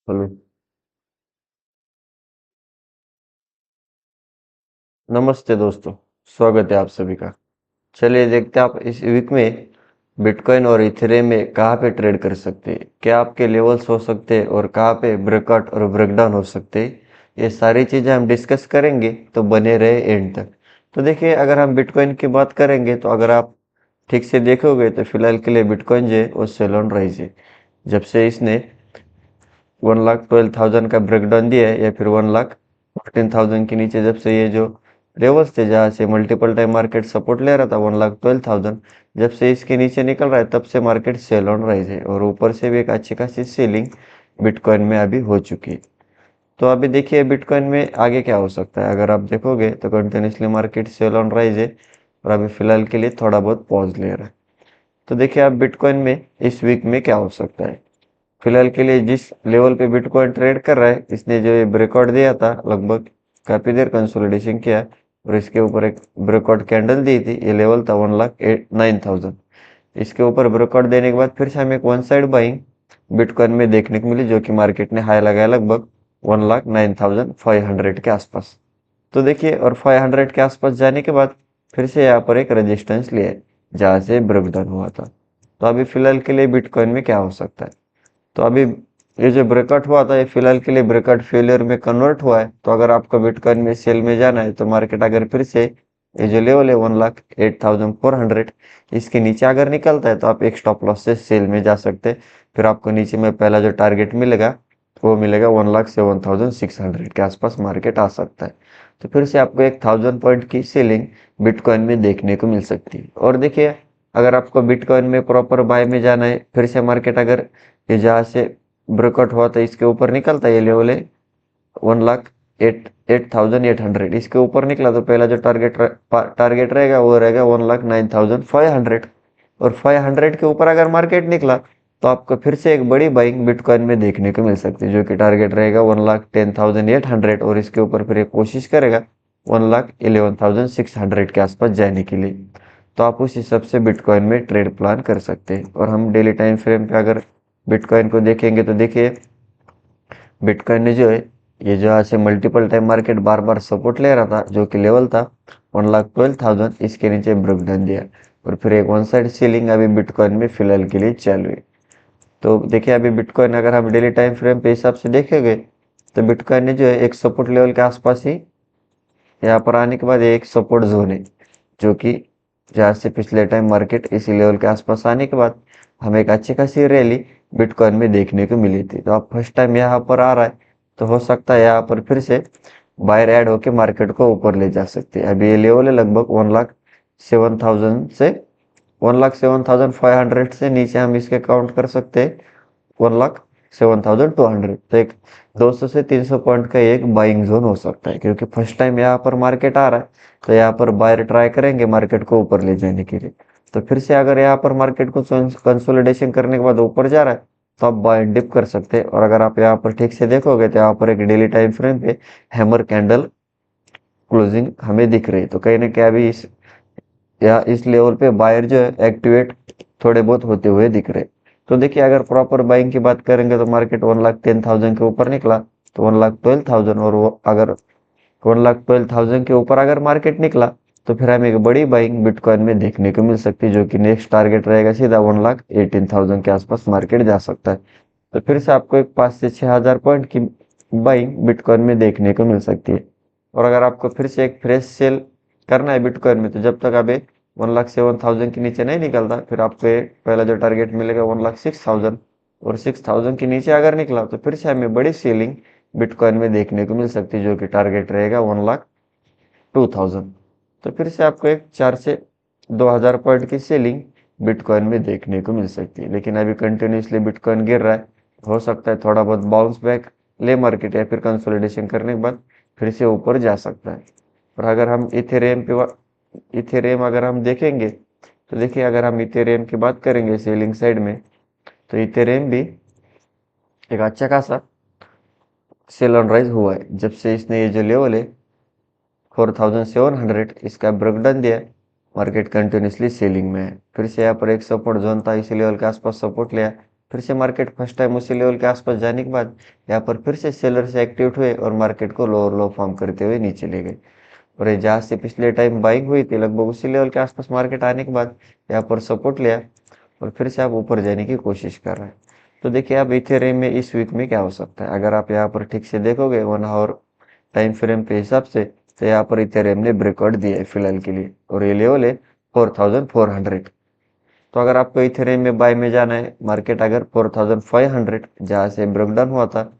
Hello. नमस्ते दोस्तों। स्वागत है आप सभी का। चलिए देखते हैं आप इस वीक में बिटकॉइन और इथेरियम में कहाँ पे ट्रेड कर सकते हैं, क्या आपके लेवल्स हो सकते हैं और कहाँ पे ब्रेकआउट और ब्रेकडाउन हो सकते हैं। ये सारी चीज़ें हम डिस्कस करेंगे, तो बने रहे एंड तक। तो देखिए, अगर हम बिटकॉइन की बात करेंगे तो अगर आप ठीक से देखोगे तो फिलहाल के लिए बिटकॉइन जो है वो सेल ऑन राइज है। जब से इसने 1,12,000 का ब्रेकडाउन दिया है या फिर 1,14,000 के नीचे जब से ये जो लेवल्स थे जहाँ से मल्टीपल टाइम मार्केट सपोर्ट ले रहा था 1,12,000, जब से इसके नीचे निकल रहा है तब से मार्केट सेल ऑन राइज है और ऊपर से भी एक अच्छी खासी सेलिंग बिटकॉइन में अभी हो चुकी है। तो अभी देखिए बिटकॉइन में आगे क्या हो सकता है। अगर आप देखोगे तो continuously market sale on rise है और अभी फिलहाल के लिए थोड़ा बहुत पॉज ले रहा है। तो देखिए आप बिटकॉइन में इस वीक में क्या हो सकता है। फिलहाल के लिए जिस लेवल पे बिटकॉइन ट्रेड कर रहा है, इसने जो ये ब्रेकआउट दिया था लगभग काफी देर कंसोलिडेशन किया और इसके ऊपर एक ब्रेकआउट कैंडल दी थी। ये लेवल था 1,09,000। इसके ऊपर ब्रेकआउट देने के बाद फिर से हमें एक वन साइड बाइंग बिटकॉइन में देखने को मिली, जो कि मार्केट ने हाई लगाया लगभग 1,09,500 के आसपास। तो देखिए, और 500 के आसपास जाने के बाद फिर से यहाँ पर एक रेजिस्टेंस लिया है जहाँ से ब्रेकडाउन हुआ था। तो अभी फिलहाल के लिए बिटकॉइन में क्या हो सकता है। तो अभी ये जो ब्रेकआउट हुआ था ये फिलहाल के लिए ब्रेकआउट फेलियर में कन्वर्ट हुआ है। तो अगर आपको बिटकॉइन में सेल में जाना है तो मार्केट अगर फिर से ये जो लेवल है 1,08,400 इसके नीचे अगर निकलता है तो आप एक स्टॉप लॉस से सेल में जा सकते हैं। फिर आपको नीचे में पहला जो टारगेट मिलेगा वो मिलेगा 1,07,600 के आसपास मार्केट आ सकता है। तो फिर से आपको एक 1,000 पॉइंट की सेलिंग बिटकॉइन में देखने को मिल सकती है। और देखिए, अगर आपको बिटकॉइन में प्रॉपर बाय में जाना है, फिर से मार्केट अगर ये जहाँ से ब्रेकआउट हुआ था इसके ऊपर निकलता है, ये लेवल है 1,08,800, इसके ऊपर निकला तो पहला जो टारगेट रहेगा वो रहेगा 1,09,500। और 500 के ऊपर अगर मार्केट निकला तो आपको फिर से एक बड़ी बाइंग बिटकॉइन में देखने को मिल सकती है, जो कि टारगेट रहेगा 1,10,800 और इसके ऊपर फिर एक कोशिश करेगा 1,11,600 के आसपास जाने के लिए। तो आप उस हिसाब से बिटकॉइन में ट्रेड प्लान कर सकते हैं। और हम डेली टाइम फ्रेम पे अगर बिटकॉइन को देखेंगे तो देखिए, बिटकॉइन ने जो है ये जो आज से मल्टीपल टाइम मार्केट बार बार सपोर्ट ले रहा था, जो कि लेवल था 1,12,000, इसके नीचे ब्रेकडाउन दिया और फिर एक वन साइड सीलिंग अभी बिटकॉइन में फिलहाल के लिए चालू है। तो देखिए, अभी बिटकॉइन अगर हम डेली टाइम फ्रेम पे हिसाब से देखेंगे तो बिटकॉइन ने जो है एक सपोर्ट लेवल के आसपास ही यहाँ पर आने के बाद एक सपोर्ट जोन है, जो कि जहाँ से पिछले टाइम मार्केट इसी लेवल के आसपास आने के बाद हमें एक अच्छी खासी रैली बिटकॉइन में देखने को मिली थी। तो अब फर्स्ट टाइम यहाँ पर आ रहा है तो हो सकता है यहाँ पर फिर से बायर ऐड होके मार्केट को ऊपर ले जा सकते हैं। अभी ये लेवल है लगभग 1,07,000 से 1,07,500 से नीचे हम इसके काउंट कर सकते हैं 1,07,200। तो एक 200 से 300 पॉइंट का एक बाइंग जोन हो सकता है, क्योंकि फर्स्ट टाइम यहाँ पर मार्केट आ रहा है तो यहाँ पर बायर ट्राई करेंगे मार्केट को ऊपर ले जाने के लिए। तो फिर से अगर यहाँ पर मार्केट को कंसोलिडेशन करने के बाद ऊपर जा रहा है तो आप बाय डिप कर सकते हैं। और अगर आप यहाँ पर ठीक से देखोगे तो यहाँ पर एक डेली टाइम फ्रेम पे हैमर कैंडल क्लोजिंग हमें दिख रही है। तो कहीं ना कहीं अभी इस लेवल पे बायर जो है एक्टिवेट थोड़े बहुत होते हुए दिख रहे। तो देखिए, अगर प्रॉपर बाइंग की बात करेंगे तो मार्केट 1,10,000 के ऊपर निकला तो 1,12,000, और वो अगर 1,12,000 के ऊपर अगर मार्केट निकला तो फिर हमें एक बड़ी बाइंग बिटकॉइन में देखने को मिल सकती है, जो कि नेक्स्ट टारगेट रहेगा सीधा 1,18,000 के आसपास मार्केट जा सकता है। तो फिर से आपको एक 5 से 6 हजार पॉइंट की बाइंग बिटकॉइन में देखने को मिल सकती है। और अगर आपको फिर से एक फ्रेश सेल करना है बिटकॉइन में तो जब तक अभी 1,07,000 के नीचे नहीं निकलता फिर आपको पहला जो टारगेट मिलेगा 1,06,000। और 6,000 के नीचे अगर निकला तो फिर से हमें बड़ी सेलिंग बिटकॉइन में देखने को मिल सकती है, जो कि टारगेट रहेगा 1,02,000। तो फिर से आपको एक 4 से 2 हजार पॉइंट की सेलिंग बिटकॉइन में देखने को मिल सकती है। लेकिन अभी कंटिन्यूसली बिटकॉइन गिर रहा है, हो सकता है थोड़ा बहुत बाउंस बैक ले मार्केट या फिर कंसोलिडेशन करने के बाद फिर से ऊपर जा सकता है। और अगर हम इथेरियम अगर हम देखेंगे तो देखिए, अगर हम इथेरियम की बात करेंगे सेलिंग साइड में तो इथेरियम भी एक अच्छा खासा सेल ऑन राइज हुआ है। जब से इसने ये जो लेवल है 4,700 इसका ब्रेकडाउन दिया, मार्केट कंटिन्यूसली सेलिंग में है। फिर से यहाँ पर एक सपोर्ट जोन था, इसी लेवल के आसपास सपोर्ट लिया फिर से मार्केट फर्स्ट टाइम उसी लेवल के आसपास जाने के बाद यहाँ पर फिर से सेलर से एक्टिवेट हुए और मार्केट को लोअर लो फॉर्म करते हुए नीचे ले गए। और ये जहाँ से पिछले टाइम बाइंग हुई थी लगभग उसी लेवल के आसपास मार्केट आने के बाद यहाँ पर सपोर्ट लिया और फिर से आप ऊपर जाने की कोशिश कर रहे हैं। तो देखिए आप इथेरियम में इस वीक में क्या हो सकता है, अगर आप यहाँ पर ठीक से देखोगे 1 आवर टाइम फ्रेम के हिसाब से, तो यहाँ पर इथेरियम ने ब्रेकआउट दिया है फिलहाल के लिए और ये लेवल है 4400। तो अगर आपको इथेरियम में बाय में जाना है, मार्केट अगर 4500 जहाँ से ब्रेकडाउन हुआ था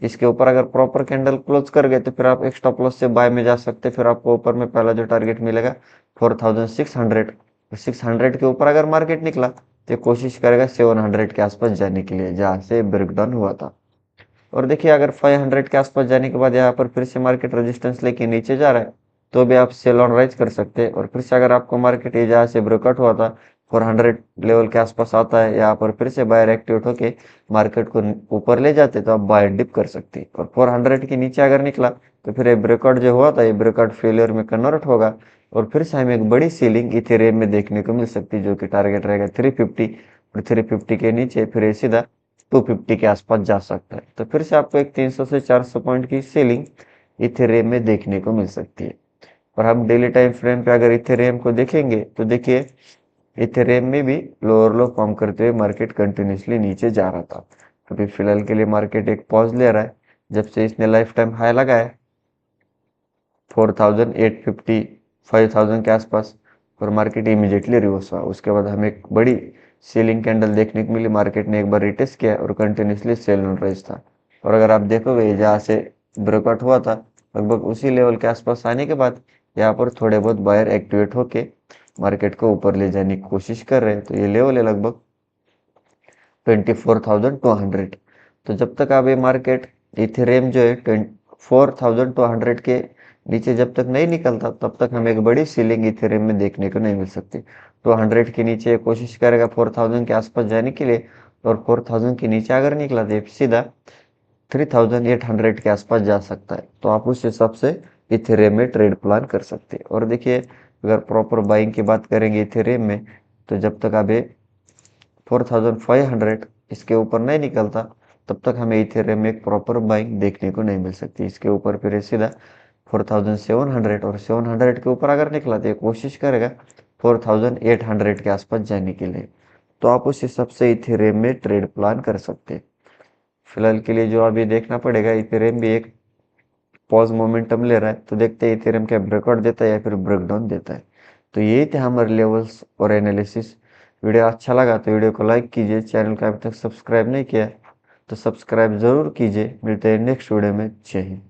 इसके ऊपर अगर प्रॉपर कैंडल क्लोज कर गए तो फिर आप एक स्टॉप लॉस से बाय में जा सकते हैं। फिर आपको ऊपर में पहला जो टारगेट मिलेगा 4600, 600 के ऊपर अगर मार्केट निकला तो कोशिश करेगा 700 के आसपास जाने के लिए जहाँ से ब्रेकडाउन हुआ था। और देखिए अगर 500 के आसपास जाने के बाद यहाँ पर फिर से मार्केट रेजिस्टेंस लेके नीचे जा रहा है तो भी आप सेल ऑन राइज कर सकते हैं। और फिर से अगर आपको मार्केट ये जहाँ से ब्रेकआउट हुआ था 400 लेवल के आसपास आता है, यहाँ पर फिर से बायर एक्टिवेट होके मार्केट को ऊपर ले जाते तो आप बायर डिप कर सकते हैं। और 400 के नीचे अगर निकला तो फिर ये ब्रेकआउट जो हुआ था ये ब्रेकआउट फेलियर में कन्वर्ट होगा और फिर से हमें एक बड़ी सीलिंग इथेरियम में देखने को मिल सकती है जो कि टारगेट रहेगा 350 और 350 के नीचे फिर ये सीधा 250 के आसपास जा सकता है। तो फिर से आपको एक 300 से 400 पॉइंट की सेलिंग इथेरियम में देखने को मिल सकती है। और हम डेली टाइम फ्रेम पे अगर इथेरियम को देखेंगे तो देखिए इथेरियम में भी लोअर लो फॉर्म करते हुए मार्केट कंटिन्यूसली नीचे जा रहा था। अभी फिलहाल के लिए मार्केट एक पॉज ले रहा है जब से इसने लाइफ टाइम हाई लगाया 4850 5000 के आसपास और मार्केट इमीडिएटली रिवर्स हुआ। उसके बाद हमें एक बड़ी सेलिंग कैंडल देखने को मिली, मार्केट ने एक बार रिटेस्ट किया और कंटिन्यूसली सेल ऑन राइज था। और अगर आप देखोगे जहाँ से ब्रेकआउट हुआ था लगभग उसी लेवल के आसपास आने के बाद यहाँ पर थोड़े बहुत बायर एक्टिवेट होके मार्केट को ऊपर ले जाने की कोशिश कर रहे हैं। तो ये लेवल है लगभग 24,200। तो जब तक आप ये मार्केट इथेरियम जो है 24,200 के नीचे जब तक नहीं निकलता तब तक हमें एक बड़ी सीलिंग इथेरियम में देखने को नहीं मिल सकती। 200 के नीचे कोशिश करेगा 4000 के आसपास जाने के लिए और 4000 के नीचे अगर निकला तो सीधा 3800 के आसपास जा सकता है। तो आप उस हिसाब से इथेरियम में ट्रेड प्लान कर सकते हैं। और देखिए अगर प्रॉपर बाइंग की बात करेंगे इथेरियम में तो जब तक आप 4500 इसके ऊपर नहीं निकलता तब तक हमें इथेरियम में एक प्रॉपर बाइंग देखने को नहीं मिल सकती। इसके ऊपर फिर सीधा 4700 और 700 के ऊपर अगर निकला तो ये कोशिश करेगा 4800 के आसपास जाने के लिए। तो आप उस हिसाब से इथेरियम में ट्रेड प्लान कर सकते हैं। फिलहाल के लिए जो अभी देखना पड़ेगा इथेरियम भी एक पॉज मोमेंटम ले रहा है तो देखते हैं इथेरियम क्या ब्रेकआउट देता है या फिर ब्रेकडाउन देता है। तो यही थे हमारे लेवल्स और एनालिसिस। वीडियो अच्छा लगा तो वीडियो को लाइक कीजिए, चैनल को अभी तक सब्सक्राइब नहीं किया तो सब्सक्राइब जरूर कीजिए। मिलते हैं नेक्स्ट वीडियो में। जय हिंद।